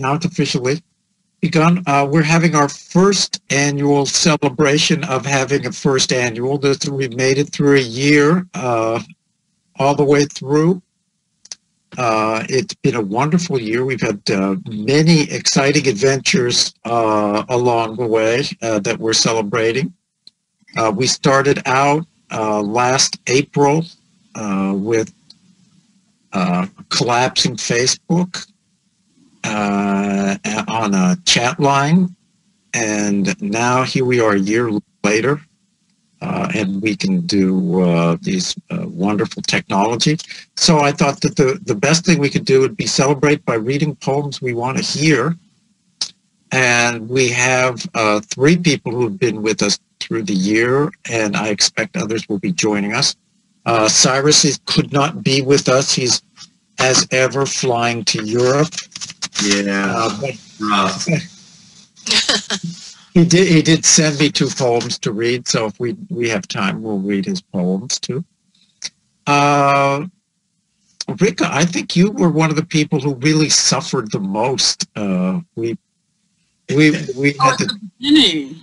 now it's officially begun. We're having our first annual celebration of having a first annual. We've made it through a year, all the way through. It's been a wonderful year. We've had many exciting adventures along the way that we're celebrating. We started out last April with collapsing Facebook on a chat line, and now here we are a year later, and we can do these wonderful technology. So I thought that the best thing we could do would be celebrate by reading poems we want to hear. And we have 3 people who've been with us through the year, and I expect others will be joining us. Cyrus could not be with us. He's, as ever, flying to Europe. Yeah. He did send me 2 poems to read, so if we have time, we'll read his poems too. Rika, I think you were one of the people who really suffered the most. We had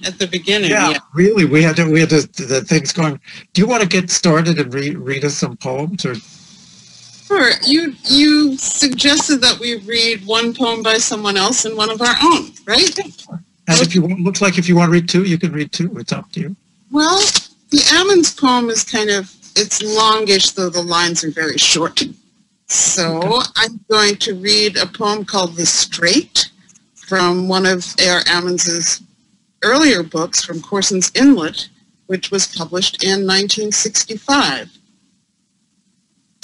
at the beginning. Yeah, really, we had the things going. Do you want to get started and read us some poems, or? Sure. You suggested that we read one poem by someone else and one of our own, right? And if you want, looks like if you want to read 2, you can read 2. It's up to you. Well, the Ammon's poem is it's longish, though the lines are very short. So okay. I'm going to read a poem called The Strait from one of A.R. Ammons's earlier books, from Corson's Inlet, which was published in 1965.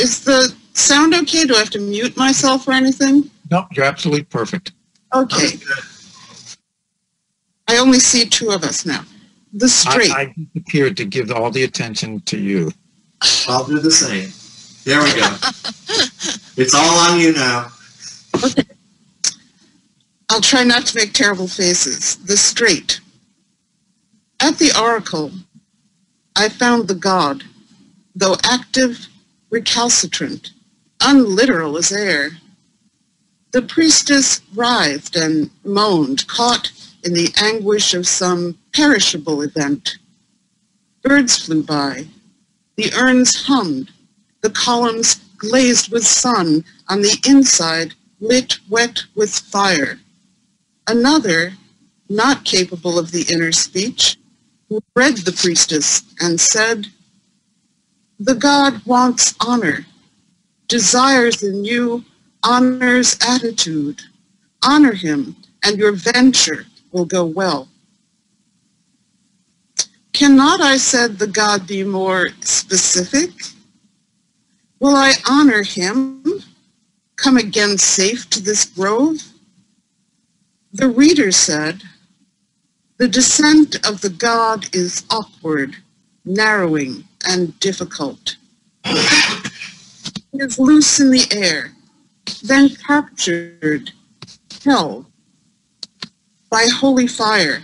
Is the sound okay? Do I have to mute myself or anything? No, you're absolutely perfect. Okay. I only see 2 of us now. The Strait. I disappeared to give all the attention to you. I'll do the same. There we go. It's all on you now. Okay. I'll try not to make terrible faces. The Strait. At the oracle, I found the god, though active, recalcitrant, unliteral as air. The priestess writhed and moaned, caught in the anguish of some perishable event. Birds flew by. The urns hummed. The columns glazed with sun. On the inside, lit wet with fire. Another, not capable of the inner speech, read the priestess and said, "The god wants honor, desires in you honor's attitude. Honor him, and your venture will go well." Cannot, I said, the god be more specific? Will I honor him, come again safe to this grove? The reader said, the descent of the god is awkward, narrowing, and difficult. He is loose in the air, then captured, held by holy fire.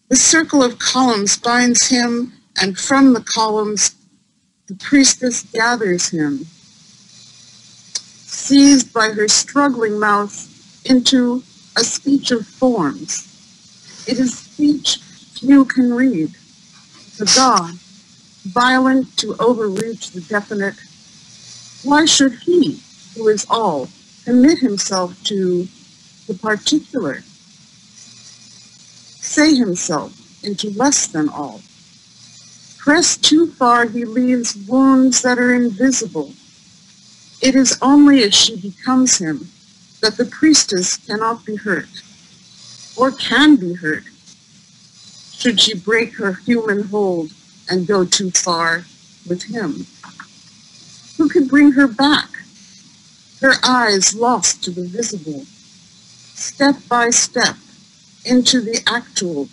The circle of columns binds him, and from the columns the priestess gathers him, seized by her struggling mouth into a speech of forms. It is speech few can read. The god, violent to overreach the definite, why should he, who is all, commit himself to the particular? Say himself into less than all. Pressed too far, he leaves wounds that are invisible. It is only as she becomes him that the priestess cannot be hurt, or can be hurt, should she break her human hold and go too far with him. Who could bring her back? Her eyes lost to the visible, step by step into the actual,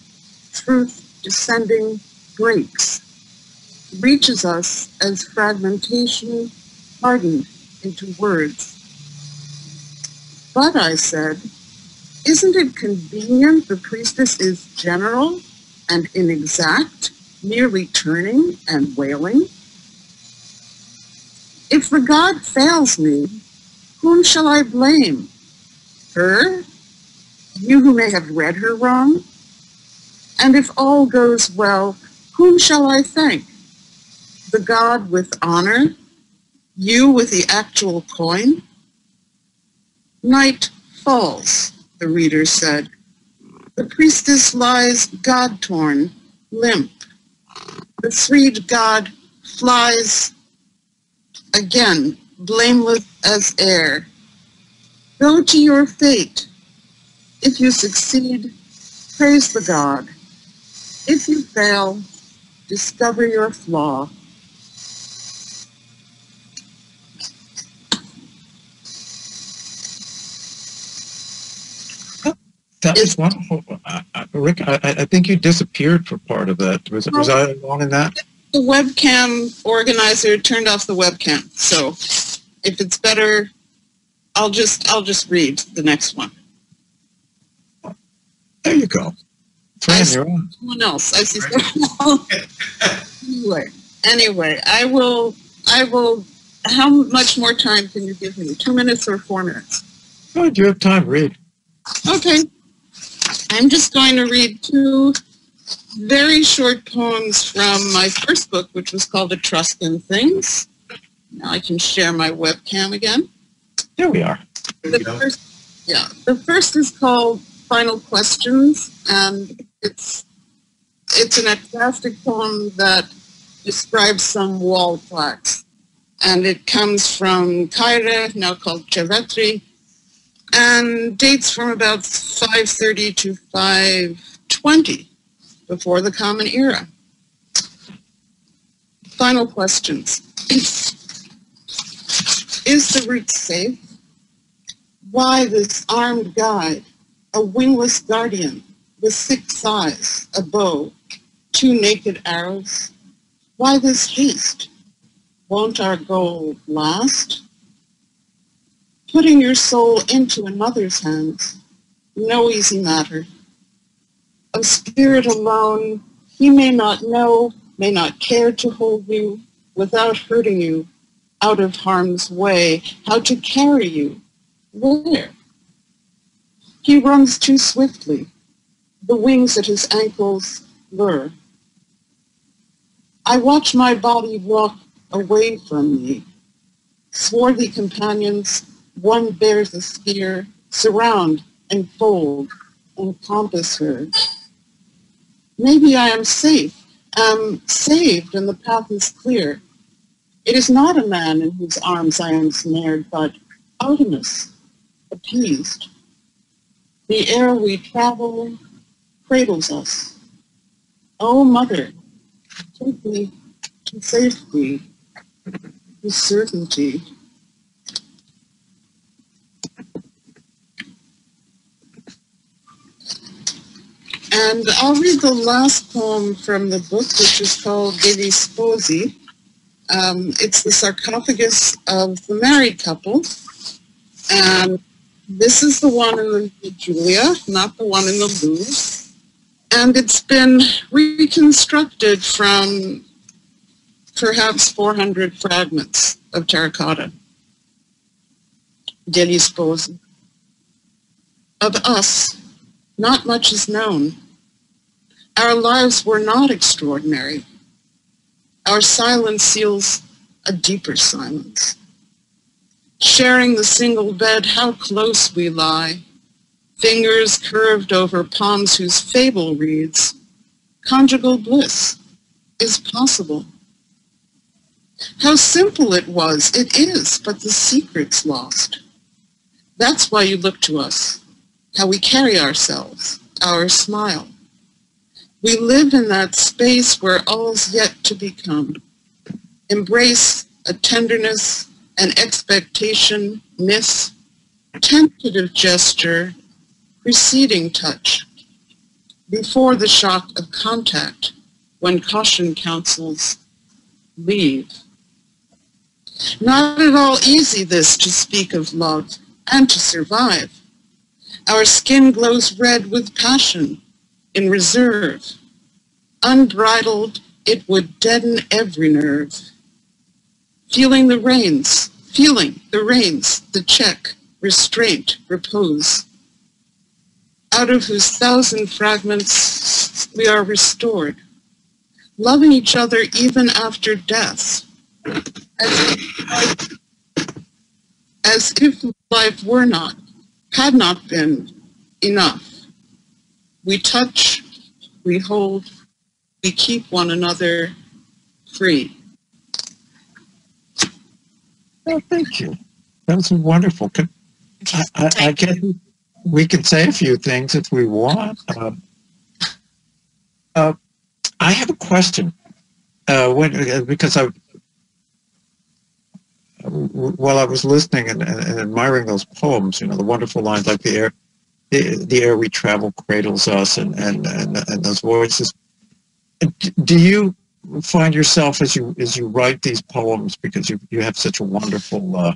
truth descending breaks, reaches us as fragmentation hardened into words. But, I said, isn't it convenient the priestess is general and inexact, merely turning and wailing? If the god fails me, whom shall I blame? Her You who may have read her wrong? And if all goes well, whom shall I thank? The god with honor? You with the actual coin? Night falls, the reader said. The priestess lies god-torn, limp. The freed god flies again, blameless as air. Go to your fate. If you succeed, praise the god. If you fail, discover your flaw. That was wonderful. Rick, I think you disappeared for part of that. Was I alone in that? The webcam organizer turned off the webcam. So if it's better, I'll just read the next one. There you go. Fran, you're on. Someone else. I see someone else. Anyway, I will, how much more time can you give me? 2 minutes or 4 minutes? Oh, do you have time? Read. Okay. I'm just going to read 2 very short poems from my first book, which was called Etruscan Things. Now I can share my webcam again. There we are. The first is called Final Questions, and it's an ecstatic poem that describes some wall plaques. And it comes from Caire, now called Cevetri, and dates from about 530 to 520, before the Common Era. Final questions. Is the route safe? Why this armed guide, a wingless guardian with 6 eyes, a bow, 2 naked arrows? Why this haste? Won't our goal last? Putting your soul into another's hands, no easy matter. Of spirit alone, he may not know, may not care to hold you without hurting you, out of harm's way, how to carry you, where? He runs too swiftly, the wings at his ankles blur. I watch my body walk away from me. Swarthy companions, one bears a spear, surround, enfold, encompass her. Maybe I am safe, am saved, and the path is clear. It is not a man in whose arms I am snared, but Artemis, appeased. The air we travel cradles us. Oh, mother, take me to safety, to certainty. And I'll read the last poem from the book, which is called Degli Sposi. It's the sarcophagus of the married couple. And this is the one in the Julia, not the one in the Louvre. And it's been reconstructed from perhaps 400 fragments of terracotta. Degli Sposi. Of us, not much is known. Our lives were not extraordinary. Our silence seals a deeper silence. Sharing the single bed, how close we lie, fingers curved over palms whose fable reads, conjugal bliss is possible. How simple it was, it is, but the secret's lost. That's why you look to us, how we carry ourselves, our smile. We live in that space where all's yet to become. Embrace a tenderness, an expectation, miss, tentative gesture, preceding touch, before the shock of contact, when caution counsels, leave. Not at all easy this to speak of love and to survive. Our skin glows red with passion, in reserve. Unbridled, it would deaden every nerve. Feeling the reins, the check, restraint, repose. out of whose 1,000 fragments we are restored, loving each other even after death, as if life had not been enough. We touch, we hold, we keep one another free. Oh, thank you. That was wonderful. I guess we can say a few things if we want. I have a question. Because while I was listening and admiring those poems, the wonderful lines like the air we travel cradles us, and those voices. Do you find yourself as you write these poems, because you have such a wonderful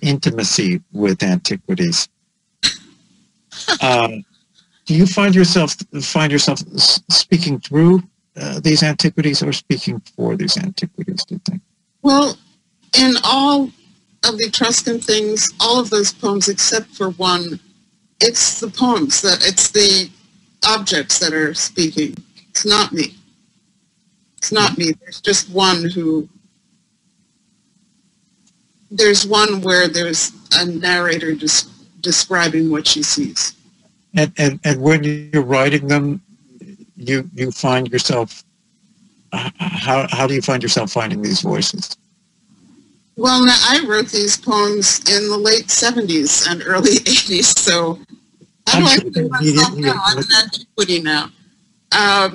intimacy with antiquities? Do you find yourself speaking through these antiquities or speaking for these antiquities, do you think? Well, in all of the Etruscan things, all of those poems except for one, it's the poems it's the objects that are speaking. It's not me. It's not me. There's just there's one where there's a narrator describing what she sees. And when you're writing them, you find yourself, how do you find yourself finding these voices? Well, I wrote these poems in the late 70s and early 80s, so how do I feel myself now? I'm an antiquity now. I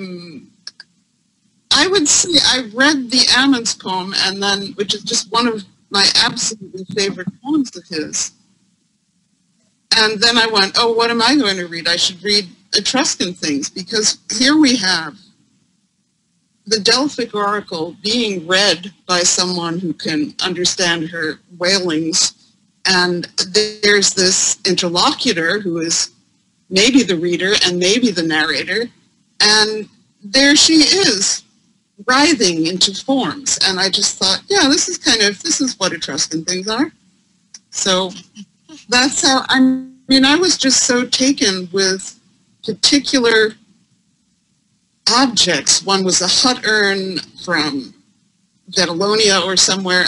would say I read the Ammons poem, and then, which is just one of my absolutely favorite poems of his. And then I went, oh, what am I going to read? I should read Etruscan things, because here we have the Delphic Oracle being read by someone who can understand her wailings, and there's this interlocutor who is maybe the reader and maybe the narrator, and there she is, writhing into forms. And I just thought, yeah, this is what Etruscan things are. So that's how, I was just so taken with particular objects. One was a hut urn from Babylonia or somewhere.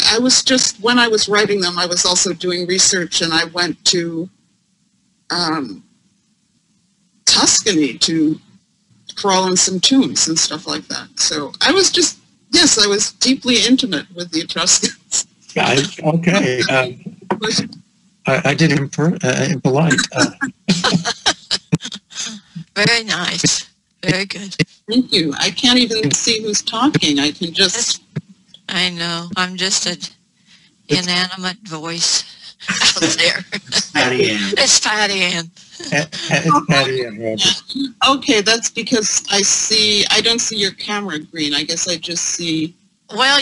When I was writing them, I was also doing research, and I went to Tuscany to crawl in some tombs and stuff like that. So I was deeply intimate with the Etruscans. Okay. I did impolite. Very nice. Very good. Thank you. I can't even see who's talking. I can just... I know. I'm just an inanimate voice out there. Patty Ann. It's Patty Ann. It's Patty Ann. Okay, that's because I don't see your camera green. I guess I just see... Well,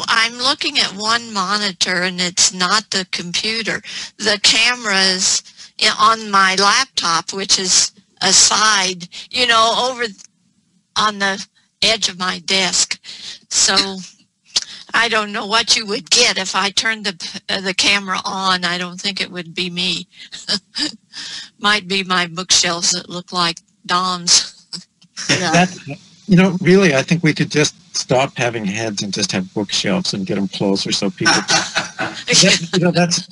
I'm looking at one monitor, and it's not the computer. The camera's on my laptop, which is aside, over on the edge of my desk. So I don't know what you would get if I turned the camera on. I don't think it would be me. Might be my bookshelves that look like Dom's. Yeah. Really, I think we could just stop having heads and just have bookshelves and get them closer so people...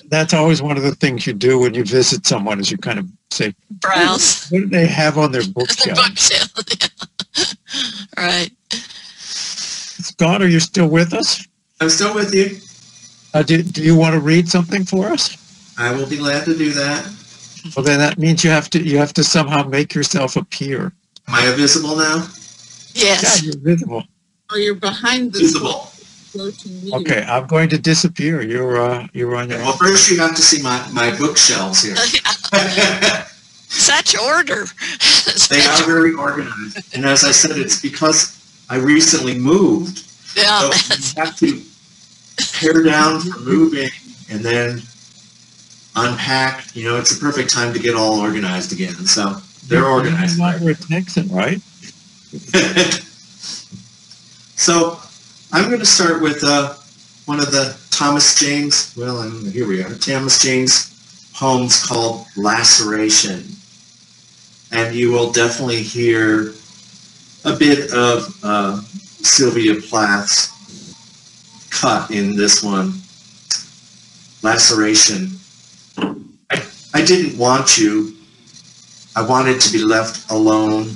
that's always one of the things you do when you visit someone, is you kind of say, browse. What do they have on their bookshelf? Yeah. Right. Scott, are you still with us? I'm still with you. Do you want to read something for us? I will be glad to do that. Well, then that means you have to somehow make yourself appear. Am I visible now? Yes. Yeah, you're visible. Oh, you're behind the... Visible. Okay, I'm going to disappear. You're on your own. Well, first you have to see my bookshelves here. Such order. They are very organized. And as I said, it's because I recently moved. Yeah. So you have to pare down from moving and then unpack. It's a perfect time to get all organized again. So they're organized. You're a Texan, right? So I'm going to start with one of the Thomas James, here we are, Thomas James poems called Laceration. and you will definitely hear a bit of Sylvia Plath's cut in this one. Laceration. I didn't want you. I wanted to be left alone,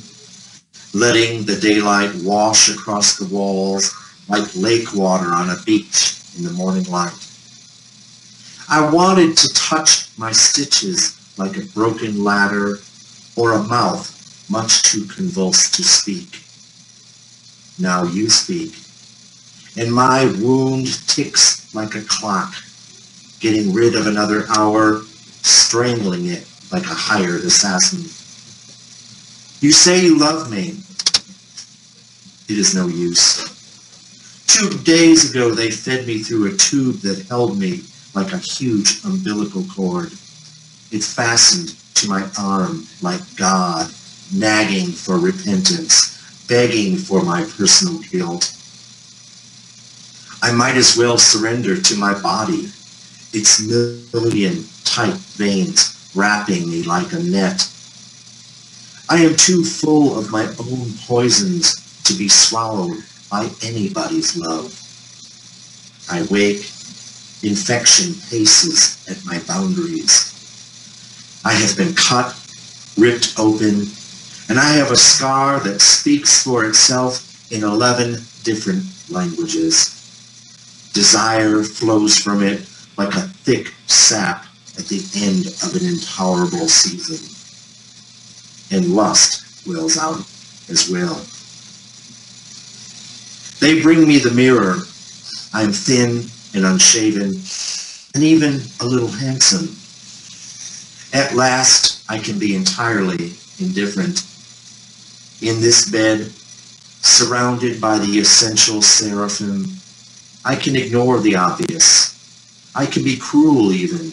letting the daylight wash across the walls like lake water on a beach in the morning light. I wanted to touch my stitches like a broken ladder or a mouth much too convulsed to speak. Now you speak, and my wound ticks like a clock, getting rid of another hour, strangling it like a hired assassin. You say you love me. It is no use. 2 days ago they fed me through a tube that held me like a huge umbilical cord. It fastened to my arm like God, nagging for repentance, begging for my personal guilt. I might as well surrender to my body, its million tight veins wrapping me like a net. I am too full of my own poisons to be swallowed by anybody's love. I wake, infection paces at my boundaries. I have been cut, ripped open, and I have a scar that speaks for itself in 11 different languages. Desire flows from it like a thick sap at the end of an intolerable season. And lust wells out as well. They bring me the mirror. I am thin and unshaven, and even a little handsome. At last, I can be entirely indifferent. In this bed, surrounded by the essential seraphim, I can ignore the obvious. I can be cruel even.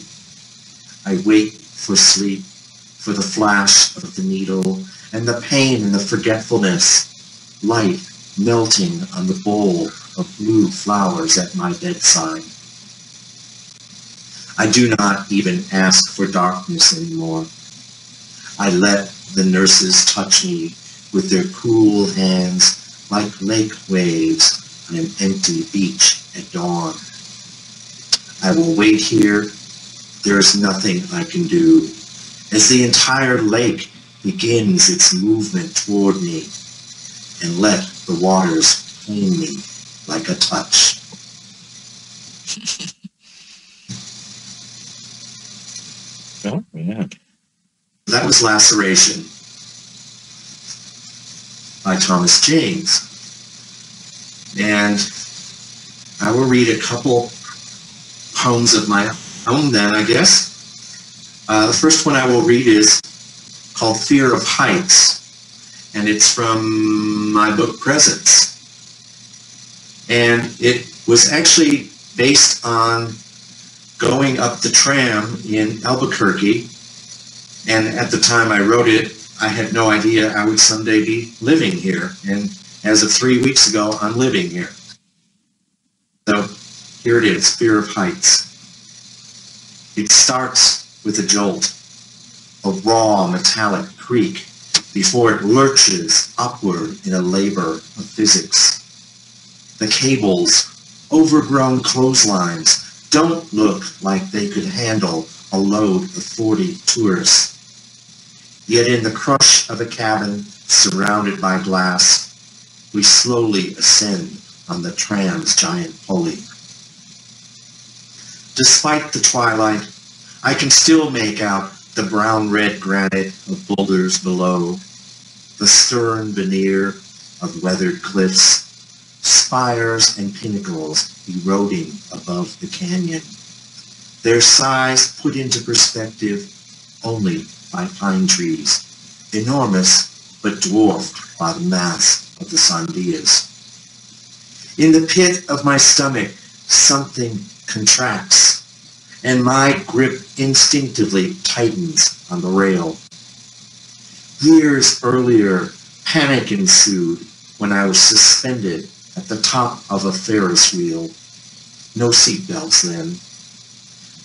I wait for sleep, for the flash of the needle, and the pain and the forgetfulness, light melting on the bowl of blue flowers at my bedside. I do not even ask for darkness anymore. I let the nurses touch me with their cool hands like lake waves on an empty beach at dawn. I will wait here. There is nothing I can do, as the entire lake begins its movement toward me, and let the waters pain me like a touch. Oh, yeah. That was Laceration by Thomas James. And I will read a couple poems of my own then, I guess. The first one I will read is called Fear of Heights, and it's from my book Presence. And it was actually based on going up the tram in Albuquerque, and at the time I wrote it, I had no idea I would someday be living here, and as of 3 weeks ago, I'm living here. So here it is, Fear of Heights. It starts with a jolt, a raw metallic creak, before it lurches upward in a labor of physics. The cables, overgrown clotheslines, don't look like they could handle a load of 40 tourists. Yet in the crush of a cabin surrounded by glass, we slowly ascend on the tram's giant pulley. Despite the twilight, I can still make out the brown-red granite of boulders below, the stern veneer of weathered cliffs, spires and pinnacles eroding above the canyon, their size put into perspective only by pine trees, enormous but dwarfed by the mass of the sandias. In the pit of my stomach, something contracts, and my grip instinctively tightens on the rail. Years earlier, panic ensued when I was suspended at the top of a Ferris wheel. No seatbelts then.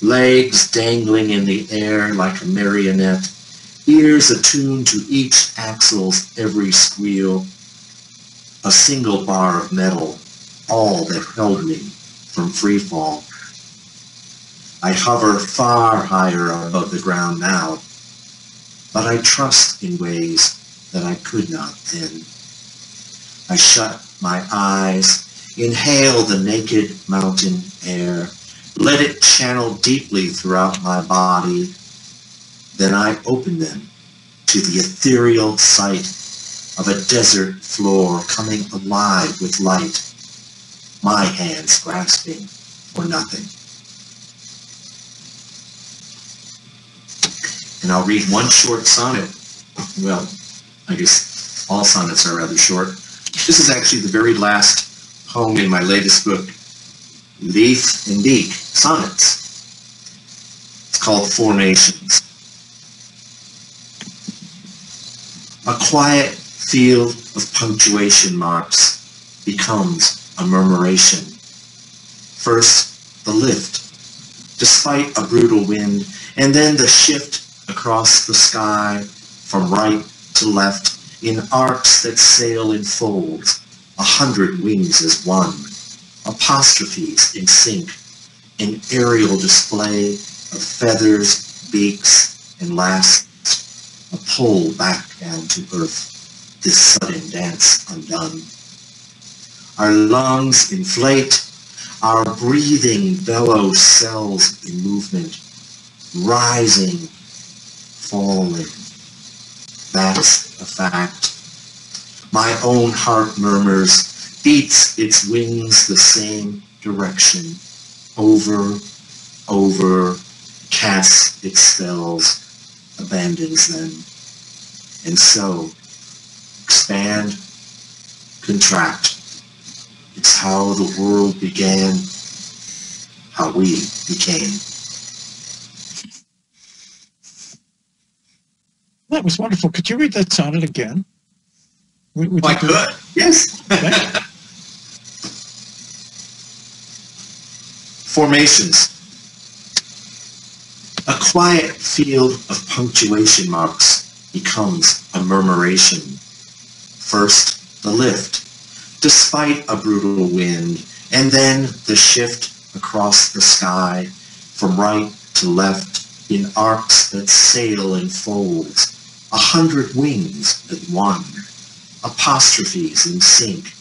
Legs dangling in the air like a marionette, ears attuned to each axle's every squeal, a single bar of metal, all that held me from free fall. I hover far higher above the ground now, but I trust in ways that I could not then. I shut my eyes, inhale the naked mountain air, let it channel deeply throughout my body. Then I open them to the ethereal sight of a desert floor coming alive with light, my hands grasping for nothing. And I'll read one short sonnet. Well, I guess all sonnets are rather short. This is actually the very last poem in my latest book, Leaf and Beak, Sonnets. It's called Formations. A quiet field of punctuation marks becomes a murmuration. First, the lift, despite a brutal wind, and then the shift across the sky from right to left in arcs that sail in folds, 100 wings as one, apostrophes in sync, an aerial display of feathers, beaks, and last, a pull back down to earth, this sudden dance undone. Our lungs inflate, our breathing bellow cells in movement, rising, falling. That's a fact. My own heart murmurs, beats its wings the same direction, over, casts its spells, abandons them. And so, expand, contract. It's how the world began, how we became. That was wonderful. Could you read that sonnet again? Would I you do could, it? yes. Okay. Formations. A quiet field of punctuation marks becomes a murmuration. First, the lift, despite a brutal wind, and then the shift across the sky from right to left in arcs that sail in folds, 100 wings at one, apostrophes in sync,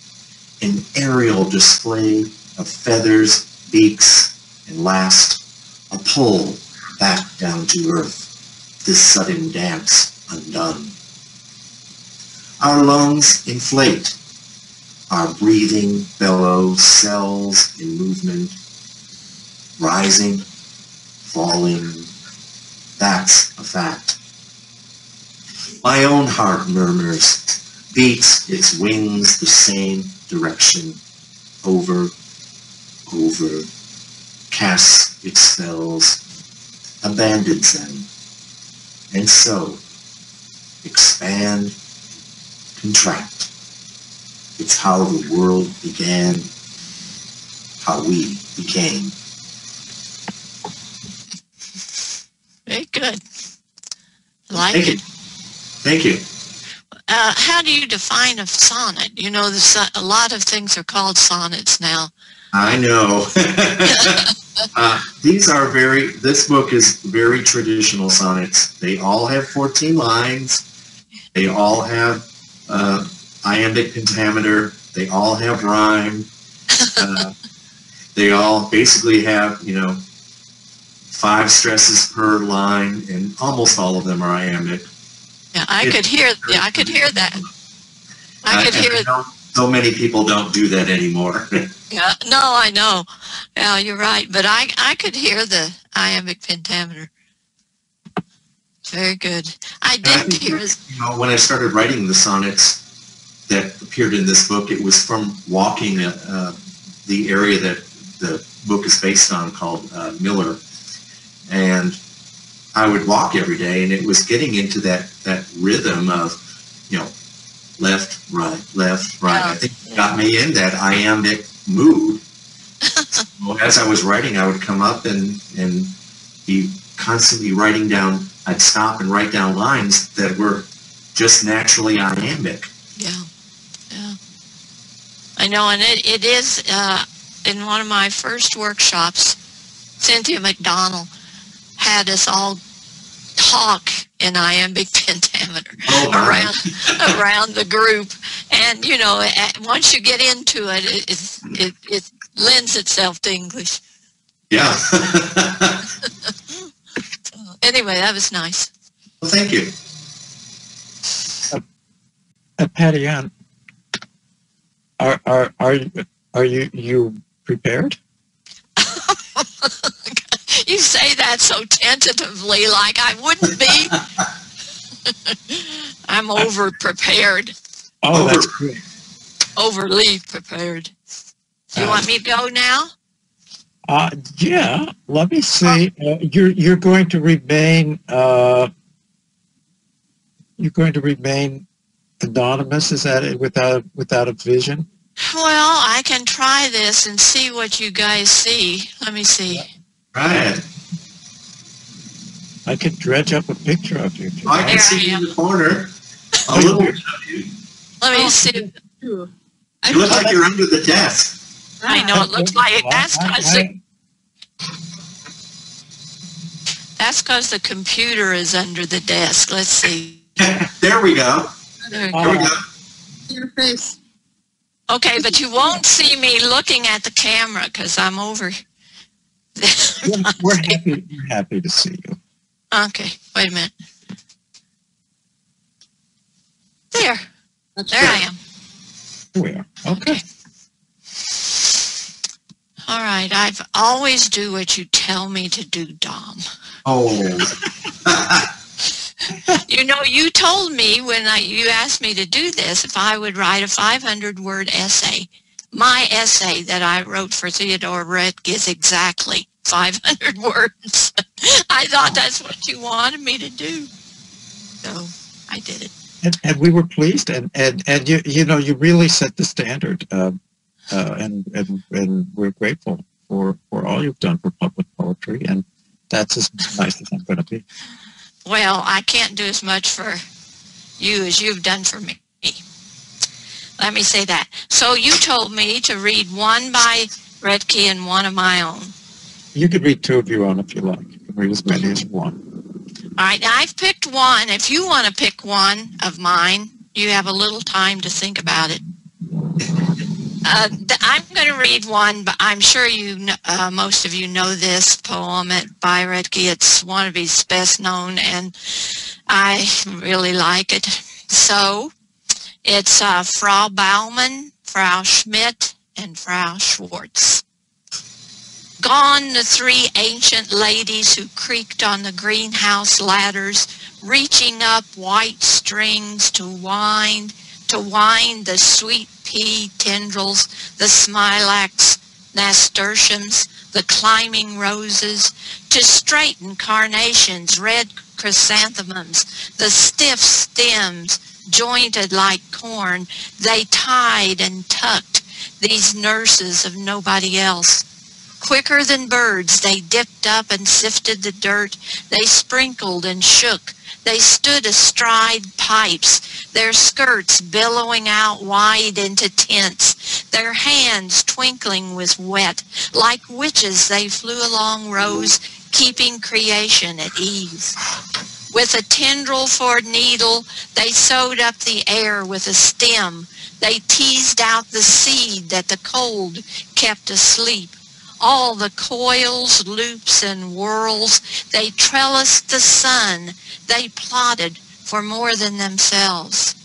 an aerial display of feathers, beaks, and last, a pull back down to earth, this sudden dance undone. Our lungs inflate, our breathing bellows cells in movement, rising, falling, that's a fact. My own heart murmurs, beats its wings the same direction, over, casts its spells, abandons them, and so, expand, contract. It's how the world began, how we became. Very good. Like Thank you. it. Thank you. How do you define a sonnet? You know, a lot of things are called sonnets now. I know. This book is very traditional sonnets. They all have 14 lines. They all have iambic pentameter. They all have rhyme. They all basically have, 5 stresses per line, and almost all of them are iambic. Yeah, I could hear that. I could hear it. So many people don't do that anymore. Yeah, no, I know. Yeah, you're right. But I could hear the iambic pentameter. Very good. I didn't hear it. When I started writing the sonnets that appeared in this book, it was from walking the area that the book is based on, called Miller. And I would walk every day, and it was getting into that rhythm of, left, right, left, right. Yeah. I think it got me in that iambic mood. So as I was writing, I would come up and be constantly writing down I'd stop and write down lines that were just naturally iambic. Yeah, yeah. I know, and it is, in one of my first workshops, Cynthia McDonald had us all talk in iambic pentameter around the group. And, you know, once you get into it, it lends itself to English. Yeah. So, anyway, that was nice. Well, thank you. Patty Ann, are you prepared? You say that so tentatively, like I wouldn't be. I'm over prepared. Oh, that's great. Overly prepared. Do you want me to go now? Yeah. Let me see. You're going to remain. You're going to remain anonymous. Is that it? Without a vision? Well, I can try this and see what you guys see. Let me see. Right. I could dredge up a picture of you. I can see you in the corner. A little bit of you. Let me see. You look like you're under the desk. I know it looks like it. That's because the computer is under the desk. Let's see. There we go. There we There we go. go. Your face. Okay, but you won't see me looking at the camera because I'm over. We're happy to see you. Okay, wait a minute. There. That's There I am. Here we are. Okay. All right, I've always do what you tell me to do, Dom. Oh. You know, you told me when you asked me to do this if I would write a 500-word essay. My essay that I wrote for Theodore Retke is exactly 500 words. I thought that's what you wanted me to do. So I did it. And we were pleased, and you know, you really set the standard, and we're grateful for all you've done for public poetry, and that's as nice as I'm going to be. Well, I can't do as much for you as you've done for me. Let me say that. So you told me to read one by Retke and one of my own. You could read two of your own if you like. You can read as many as you want. All right, I've picked one. If you want to pick one of mine, you have a little time to think about it. I'm going to read one, but I'm sure most of you know this poem by Retke. It's one of his best known, and I really like it. So it's Frau Baumann, Frau Schmidt, and Frau Schwartz. Gone the three ancient ladies who creaked on the greenhouse ladders, reaching up white strings to wind the sweet pea tendrils, the smilax nasturtiums, the climbing roses, to straighten carnations, red chrysanthemums, the stiff stems jointed like corn. They tied and tucked, these nurses of nobody else. Quicker than birds, they dipped up and sifted the dirt. They sprinkled and shook. They stood astride pipes, their skirts billowing out wide into tents, their hands twinkling with wet. Like witches, they flew along rows, keeping creation at ease. With a tendril for needle, they sewed up the air with a stem. They teased out the seed that the cold kept asleep. All the coils, loops, and whirls, they trellised the sun. They plotted for more than themselves.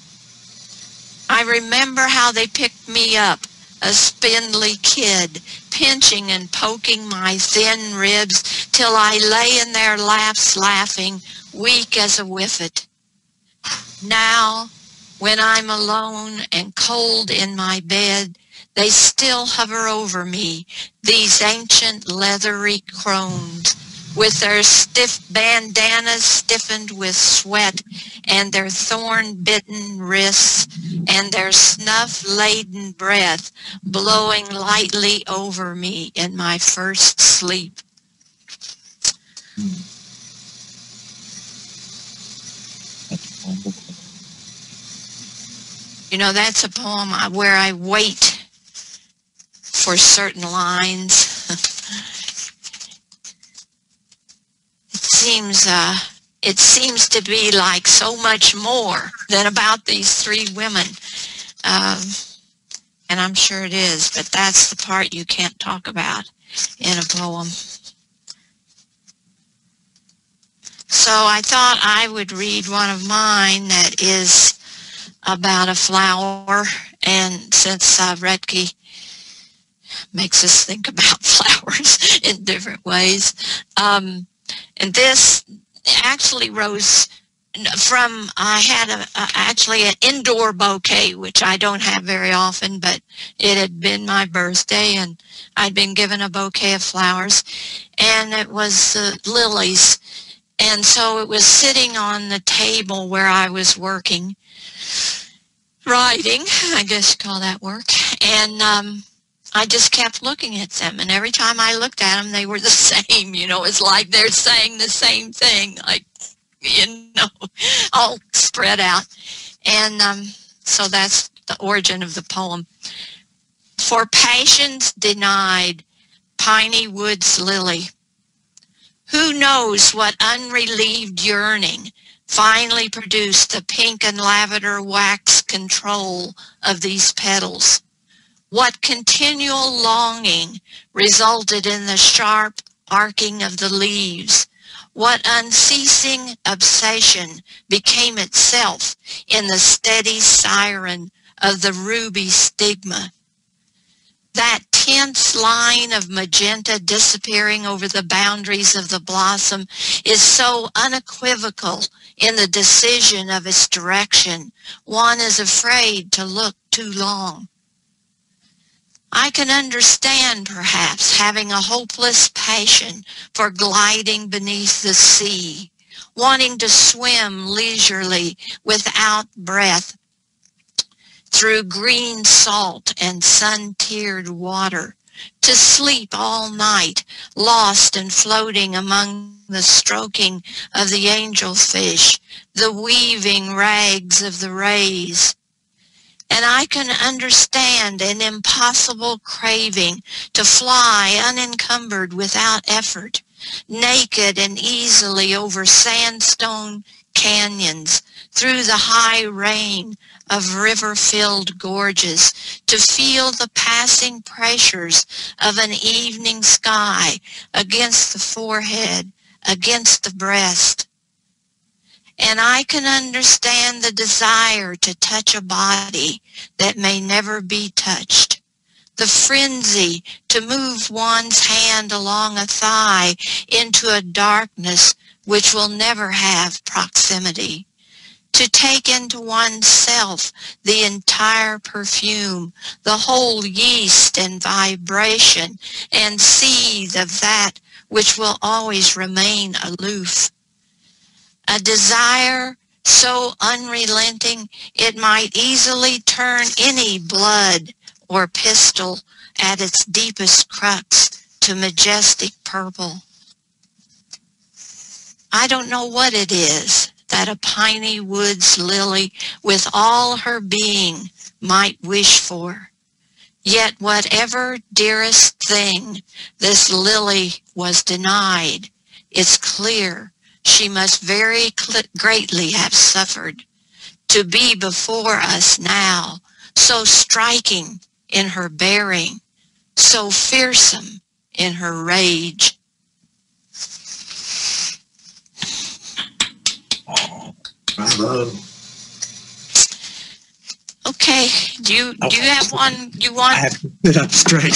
I remember how they picked me up, a spindly kid, pinching and poking my thin ribs till I lay in their laps laughing, weak as a whiffet. Now, when I'm alone and cold in my bed, they still hover over me, these ancient leathery crones, with their stiff bandanas stiffened with sweat, and their thorn-bitten wrists, and their snuff-laden breath blowing lightly over me in my first sleep. You know, that's a poem where I wait for certain lines. It seems to be like so much more than about these three women. And I'm sure it is, but that's the part you can't talk about in a poem. So I thought I would read one of mine that is about a flower, and since Retke makes us think about flowers in different ways, and this actually rose from, I had actually an indoor bouquet, which I don't have very often, but it had been my birthday, and I'd been given a bouquet of flowers, and it was lilies. And so it was sitting on the table where I was working, writing, I guess you call that work, and I just kept looking at them, and every time I looked at them, they were the same. You know, it's like they're saying the same thing, like, you know, all spread out. And so that's the origin of the poem. For passions denied, piney woods lily. Who knows what unrelieved yearning finally produced the pink and lavender wax control of these petals? What continual longing resulted in the sharp arcing of the leaves? What unceasing obsession became itself in the steady siren of the ruby stigma? That tense line of magenta disappearing over the boundaries of the blossom is so unequivocal in the decision of its direction, one is afraid to look too long. I can understand, perhaps, having a hopeless passion for gliding beneath the sea, wanting to swim leisurely without breath through green salt and sun-tiered water, to sleep all night, lost and floating among the stroking of the angelfish, the weaving rags of the rays. And I can understand an impossible craving to fly unencumbered without effort, naked and easily over sandstone canyons, through the high rain of river-filled gorges, to feel the passing pressures of an evening sky against the forehead, against the breast. And I can understand the desire to touch a body that may never be touched, the frenzy to move one's hand along a thigh into a darkness which will never have proximity, to take into oneself the entire perfume, the whole yeast and vibration, and seethe of that which will always remain aloof. A desire so unrelenting it might easily turn any blood or pistol at its deepest crux to majestic purple. I don't know what it is that a piney woods lily with all her being might wish for. Yet whatever dearest thing this lily was denied, it's clear she must very greatly have suffered to be before us now, so striking in her bearing, so fearsome in her rage. Bravo. Okay, do you have one you want? I have to sit up straight.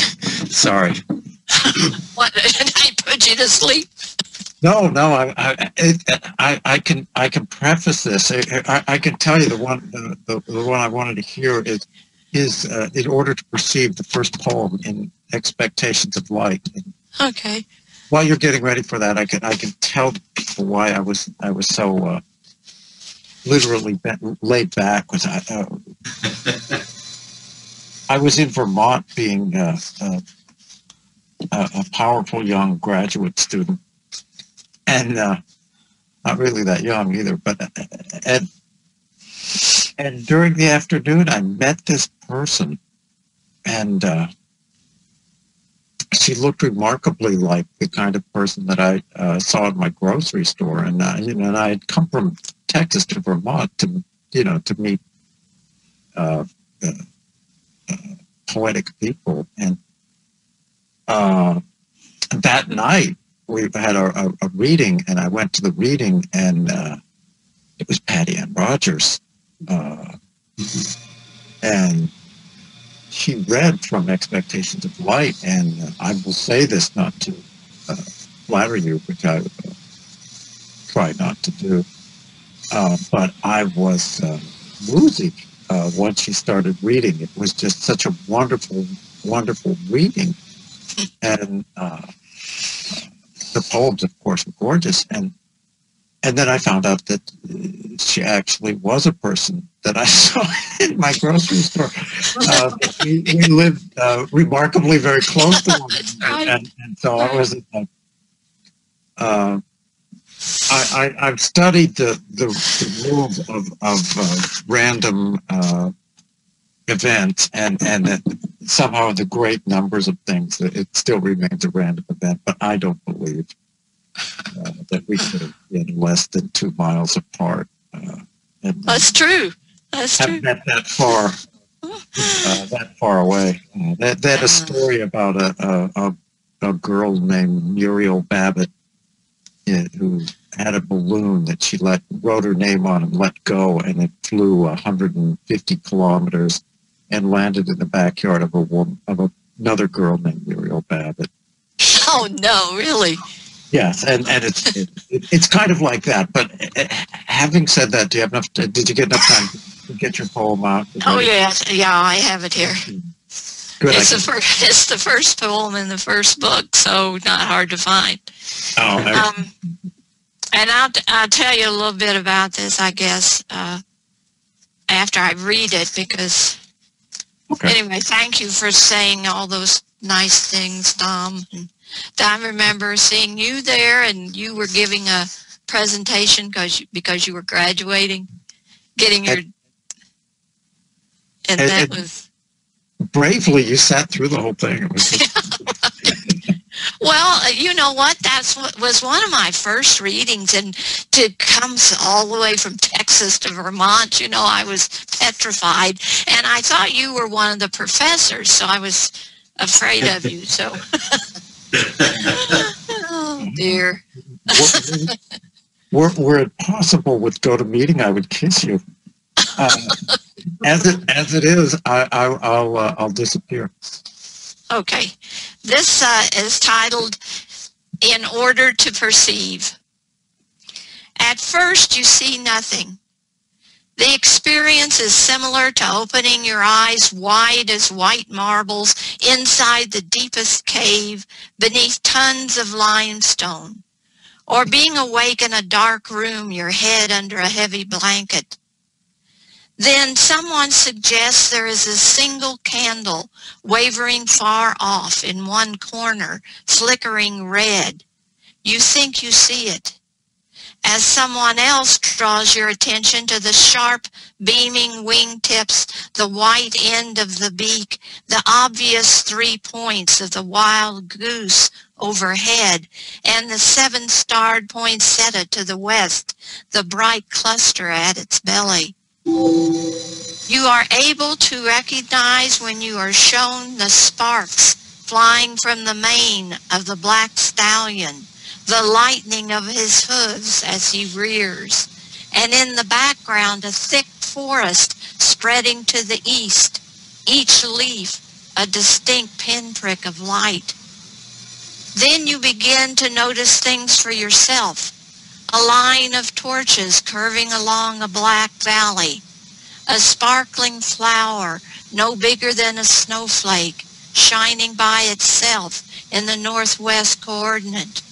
Sorry. What, did I put you to sleep? No, I can preface this. I can tell you the one I wanted to hear is in order to perceive the first poem in Expectations of Light. Okay. While you're getting ready for that, I can tell people why I was so literally laid back. I was in Vermont being a powerful young graduate student. And not really that young either, but And during the afternoon, I met this person, and she looked remarkably like the kind of person that I saw at my grocery store. And and I had come from Texas to Vermont to to meet uh, uh, poetic people. And that night we had a reading, and I went to the reading, and it was Patty Ann Rogers, and she read from Expectations of Light. And I will say this not to flatter you, which I try not to do, but I was woozy once she started reading. It was just such a wonderful, wonderful reading. And the poems, of course, were gorgeous. And then I found out that she actually was a person that I saw in my grocery store. We lived remarkably very close to one another, and so I was. I've studied the rules of random events, and somehow the great numbers of things, it still remains a random event. But I don't believe that we could have been less than 2 miles apart. And That's true. That's true. met that far away. They had a story about a girl named Muriel Babbitt who had a balloon that she wrote her name on and let go, and it flew 150 kilometers and landed in the backyard of another girl named Muriel Babbitt. Oh no, really? Yes, and it's kind of like that. But having said that, do you have enough? Did you get enough time to get your poem out? Oh yeah, I have it here. Good. It's the first poem in the first book, so not hard to find. Oh, and I'll tell you a little bit about this, I guess, after I read it, because anyway, thank you for saying all those nice things, Tom. And I remember seeing you there, and you were giving a presentation because you were graduating, getting your, and that was bravely you sat through the whole thing. It was just... Well, you know what? That's what was one of my first readings, and to come all the way from Texas to Vermont, I was petrified, and I thought you were one of the professors, so I was afraid of you. So, oh dear. Were it possible with GoToMeeting, I would kiss you. As it is, I'll disappear. Okay, this is titled "In Order to Perceive." At first, you see nothing. The experience is similar to opening your eyes wide as white marbles inside the deepest cave beneath tons of limestone, or being awake in a dark room, your head under a heavy blanket. Then someone suggests there is a single candle wavering far off in one corner, flickering red. You think you see it. As someone else draws your attention to the sharp, beaming wingtips, the white end of the beak, the obvious 3 points of the wild goose overhead, and the 7-starred poinsettia to the west, the bright cluster at its belly. You are able to recognize when you are shown the sparks flying from the mane of the black stallion, the lightning of his hooves as he rears, and in the background a thick forest spreading to the east, each leaf a distinct pinprick of light. Then you begin to notice things for yourself. A line of torches curving along a black valley, a sparkling flower no bigger than a snowflake shining by itself in the northwest coordinate.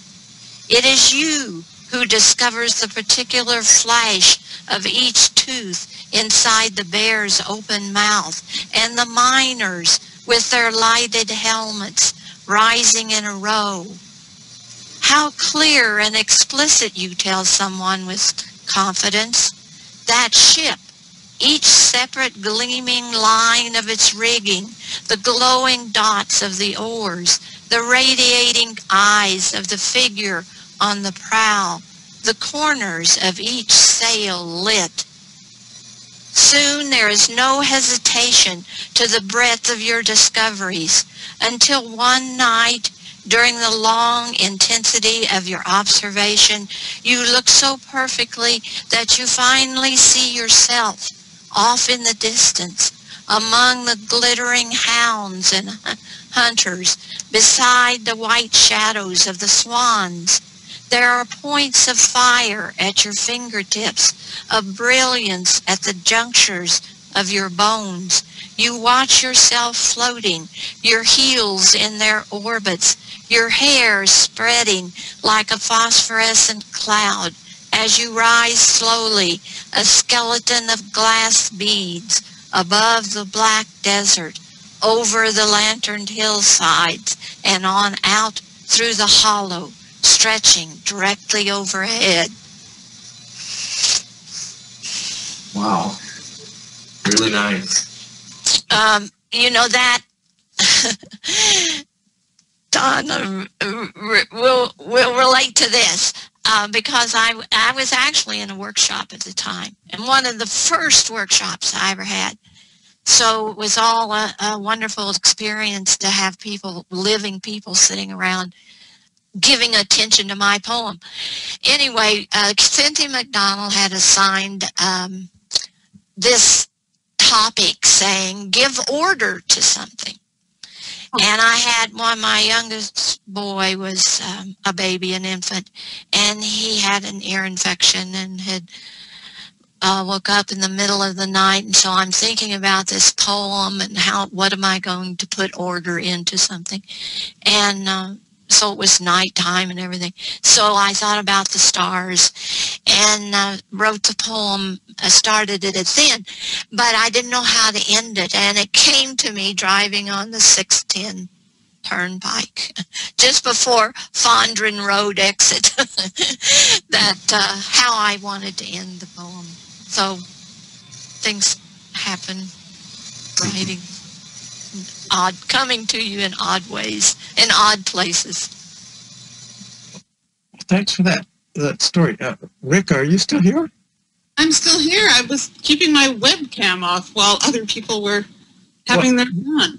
It is you who discovers the particular flash of each tooth inside the bear's open mouth, and the miners with their lighted helmets rising in a row. How clear and explicit, you tell someone with confidence. That ship, each separate gleaming line of its rigging, the glowing dots of the oars, the radiating eyes of the figure on the prow, the corners of each sail lit. Soon there is no hesitation to the breadth of your discoveries until one night, during the long intensity of your observation, you look so perfectly that you finally see yourself off in the distance among the glittering hounds and hunters beside the white shadows of the swans. There are points of fire at your fingertips, of brilliance at the junctures of your bones. You watch yourself floating, your heels in their orbits, your hair spreading like a phosphorescent cloud as you rise slowly, a skeleton of glass beads above the black desert, over the lanterned hillsides, and on out through the hollow, stretching directly overhead. Wow. Really nice. You know that Don will relate to this because I was actually in a workshop at the time, and one of the first workshops I ever had. So it was all a wonderful experience to have people, living people, sitting around giving attention to my poem. Anyway, Cynthia McDonald had assigned this topic saying, give order to something. And I had my youngest boy was a baby, an infant, and he had an ear infection and had woke up in the middle of the night. And so I'm thinking about this poem and what am I going to put order into something. And so it was nighttime and everything. So I thought about the stars and wrote the poem. I started it at then, but I didn't know how to end it. And it came to me driving on the 610 Turnpike, just before Fondren Road exit, that how I wanted to end the poem. So things happen, writing. Coming to you in odd ways, in odd places. Thanks for that story. Rick, are you still here? I'm still here. I was keeping my webcam off while other people were having their fun.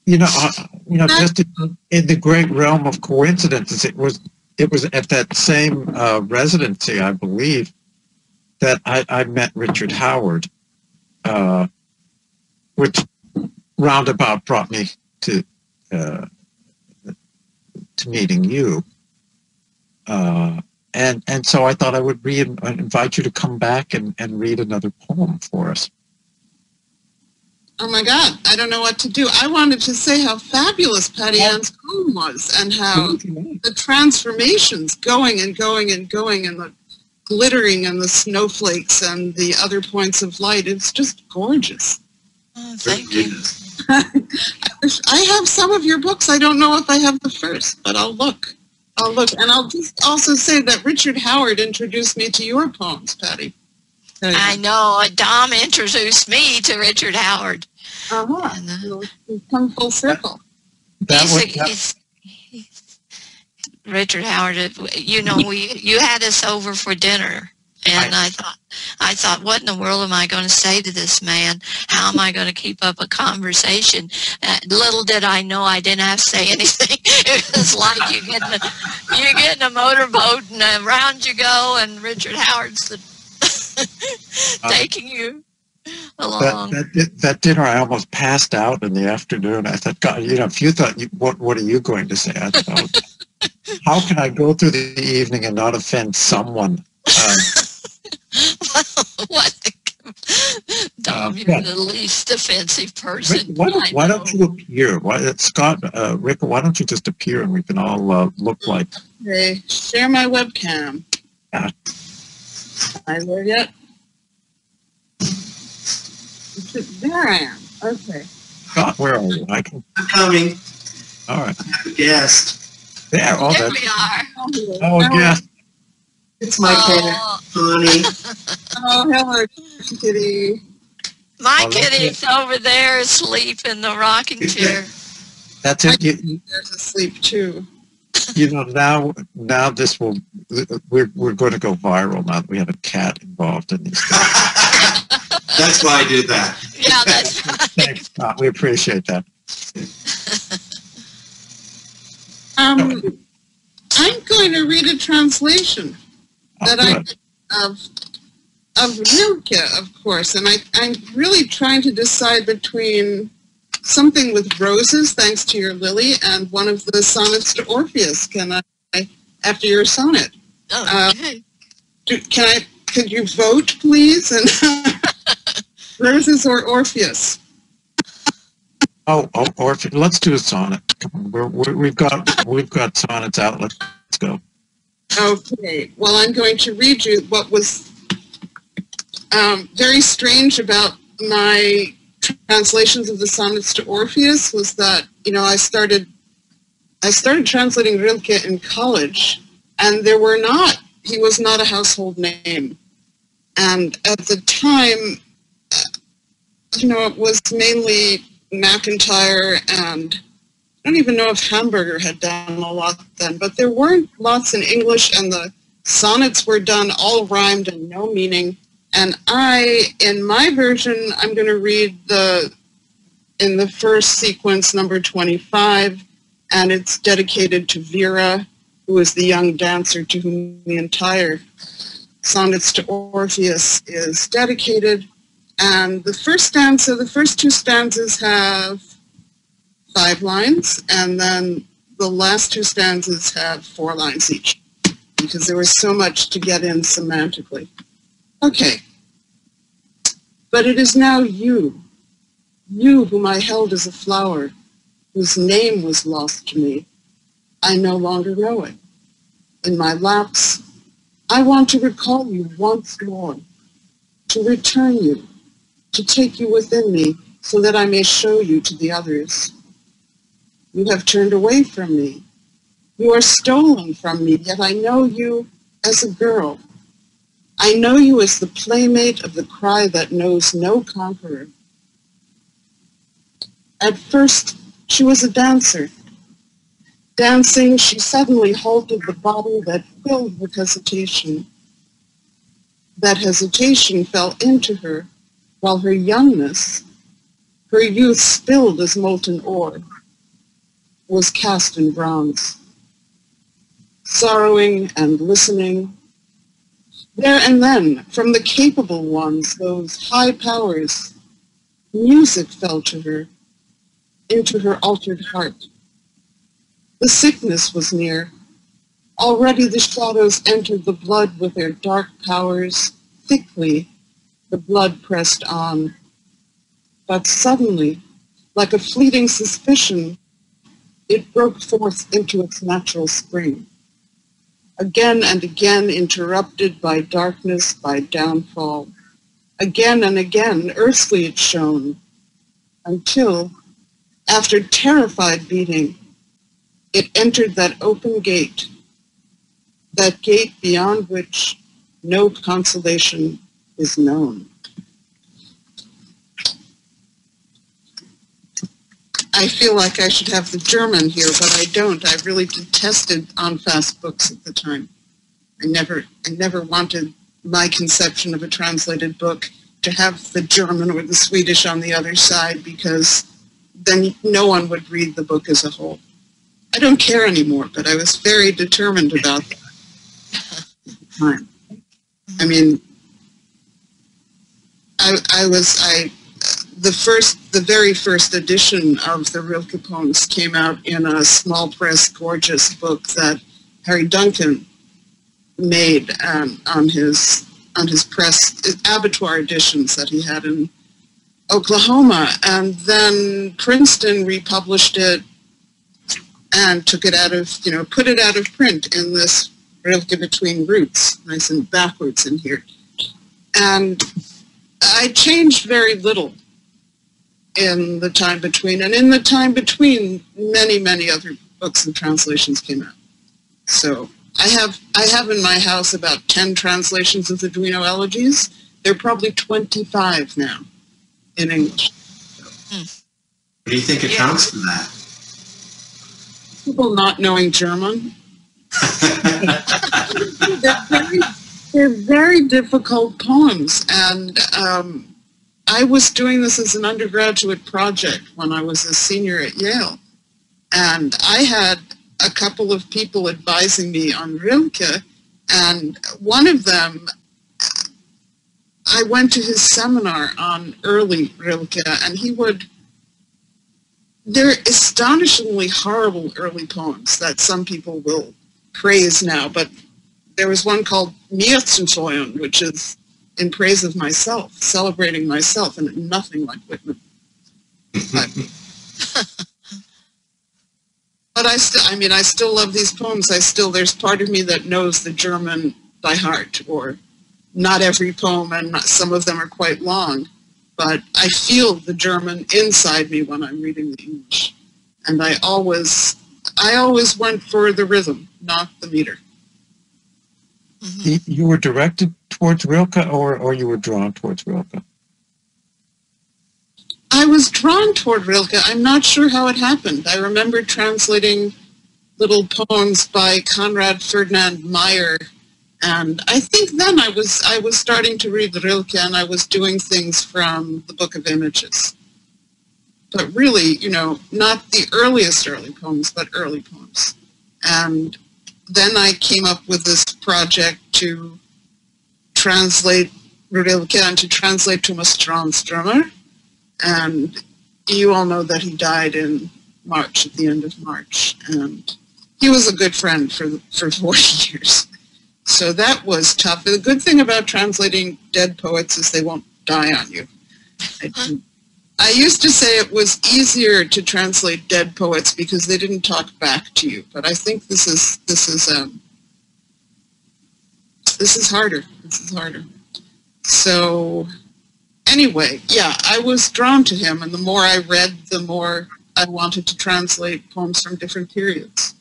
Just in the great realm of coincidences, it was at that same residency, I believe, that I met Richard Howard, which roundabout brought me to meeting you, and so I thought I would invite you to come back and read another poem for us. Oh my God, I don't know what to do. I wanted to say how fabulous Patty Ann's poem was, and how the transformations going and going and going, and the glittering and the snowflakes and the other points of light. It's just gorgeous. Oh, thank you. I have some of your books. I don't know if I have the first, but I'll look. And I'll just also say that Richard Howard introduced me to your poems, Patty. I know. Dom introduced me to Richard Howard. We've come full circle. Richard Howard, you had us over for dinner. And I thought, what in the world am I going to say to this man? How am I going to keep up a conversation? Little did I know I didn't have to say anything. It was like you get in a motorboat and around you go, and Richard Howard's taking you along. That dinner, I almost passed out in the afternoon. I thought, God, if you thought, what are you going to say? I thought, how can I go through the evening and not offend someone? Dom, you're the least offensive person. Rick, why don't you appear? Scott, Rick, why don't you just appear and we can all look like... Okay, share my webcam. Am I there yet? There I am. Okay. Scott, where are you? I'm coming. All right. I have a guest. There we are. Oh, guest. It's my cat, Connie. Oh, hello, kitty. My Oh, that's kitty's over there asleep in the rocking chair. That's it. There's asleep too. You know, now this will, we're going to go viral now that we have a cat involved in these things. That's why I did that. Yeah, that's right. Thanks, Scott. We appreciate that. I'm going to read a translation that of Rilke, of course, and I'm really trying to decide between something with roses, thanks to your lily, and one of the sonnets to Orpheus. Can I, after your sonnet? Okay. Could you vote, please? And roses or Orpheus? Orpheus. Let's do a sonnet. Come on, we've got sonnets out. Let's go. Okay. Well, I'm going to read you what was very strange about my translations of the sonnets to Orpheus was that, you know, I started translating Rilke in college, and he was not a household name. And at the time, you know, it was mainly McIntyre, and I don't even know if Hamburger had done a lot then, but there weren't lots in English, and the sonnets were done all rhymed and no meaning. And in my version, I'm going to read in the first sequence, number 25, and it's dedicated to Vera, who is the young dancer to whom the entire Sonnets to Orpheus is dedicated. And the first two stanzas have 5 lines, and then the last 2 stanzas have 4 lines each, because there was so much to get in semantically. Okay. But it is now you whom I held as a flower, whose name was lost to me. I no longer know it. In my lapse, I want to recall you once more, to return you, to take you within me, so that I may show you to the others. You have turned away from me. You are stolen from me, yet I know you as a girl. I know you as the playmate of the cry that knows no conqueror. At first, she was a dancer. Dancing, she suddenly halted the body that filled with hesitation. That hesitation fell into her, while her youngness, her youth spilled as molten ore, was cast in bronze. Sorrowing and listening, there and then, from the capable ones, those high powers, music fell to her, into her altered heart. The sickness was near. Already the shadows entered the blood with their dark powers. Thickly, the blood pressed on. But suddenly, like a fleeting suspicion, it broke forth into its natural spring. Again and again interrupted by darkness, by downfall. Again and again earthly it shone, until, after terrified beating, it entered that open gate, that gate beyond which no consolation is known. I feel like I should have the German here, but I don't. I really detested on-fast books at the time. I never wanted my conception of a translated book to have the German or the Swedish on the other side, because then no one would read the book as a whole. I don't care anymore, but I was very determined about that at the time. I mean, the very first edition of the Rilke poems came out in a small press, gorgeous book that Harry Duncan made on his press abattoir editions that he had in Oklahoma, and then Princeton republished it and took it out of, put it out of print in this Rilke Between Roots, nice and backwards in here. And I changed very little in the time between, and in the time between, many, many other books and translations came out. So I have in my house about 10 translations of the Duino Elegies. There are probably 25 now. in English. What do you think accounts for that? People not knowing German. They're very difficult poems, and I was doing this as an undergraduate project when I was a senior at Yale, and I had a couple of people advising me on Rilke, and one of them, I went to his seminar on early Rilke, and they're astonishingly horrible early poems that some people will praise now, but there was one called Mir zu feuern, which is in praise of myself, celebrating myself, and nothing like Whitman. But I still love these poems. There's part of me that knows the German by heart, or not every poem, and some of them are quite long, but I feel the German inside me when I'm reading the English. And I always went for the rhythm, not the meter. You were directed towards Rilke, or you were drawn towards Rilke? I was drawn toward Rilke. I'm not sure how it happened. I remember translating little poems by Conrad Ferdinand Meyer, and I think then I was starting to read Rilke, and I was doing things from the Book of Images. But really, not the earliest early poems, but early poems. And then I came up with this project to translate Rilke and to translate Thomas Tranströmer. And you all know that he died in March, at the end of March. And he was a good friend for 40 years. So that was tough. The good thing about translating dead poets is they won't die on you. I used to say it was easier to translate dead poets because they didn't talk back to you. But I think this is harder. This is harder. So anyway, yeah, I was drawn to him, and the more I read, the more I wanted to translate poems from different periods.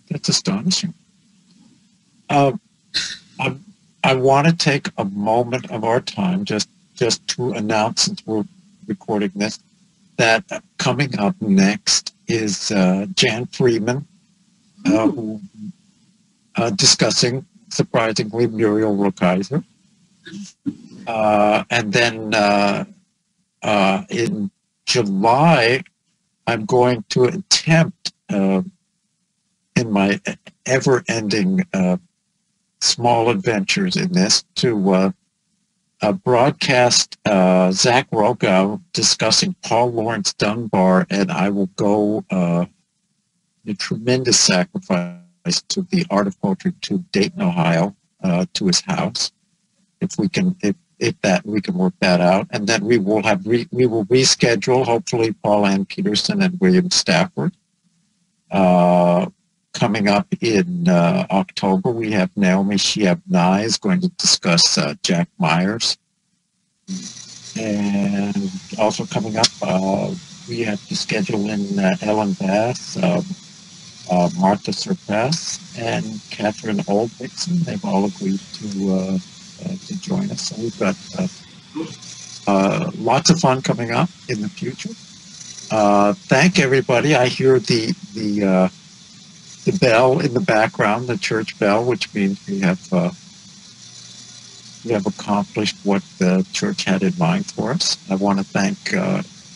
That's astonishing. I want to take a moment of our time just to announce, since we're recording this, that coming up next is Jan Freeman, who discussing, surprisingly, Muriel Rukeyser. And then in July, I'm going to attempt, in my ever-ending small adventures in this, to broadcast Zach Rogow discussing Paul Laurence Dunbar, and I will go a tremendous sacrifice to the Art of Poetry to Dayton, Ohio, to his house, if we can work that out, and then we will reschedule, hopefully, Paul Ann Peterson and William Stafford. Coming up in October, we have Naomi Shiab-Nye is going to discuss Jack Myers. And also coming up, we have to schedule in Ellen Bass, Martha Serpess, and Catherine Oldvixen. They've all agreed to join us. So we've got lots of fun coming up in the future. Thank everybody. I hear the bell in the background, the church bell, which means we have accomplished what the church had in mind for us. I want to thank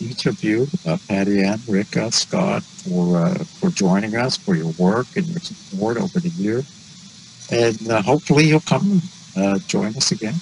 each of you, Patty Ann, Rika, Scott, for joining us, for your work and your support over the years. And hopefully you'll come and join us again.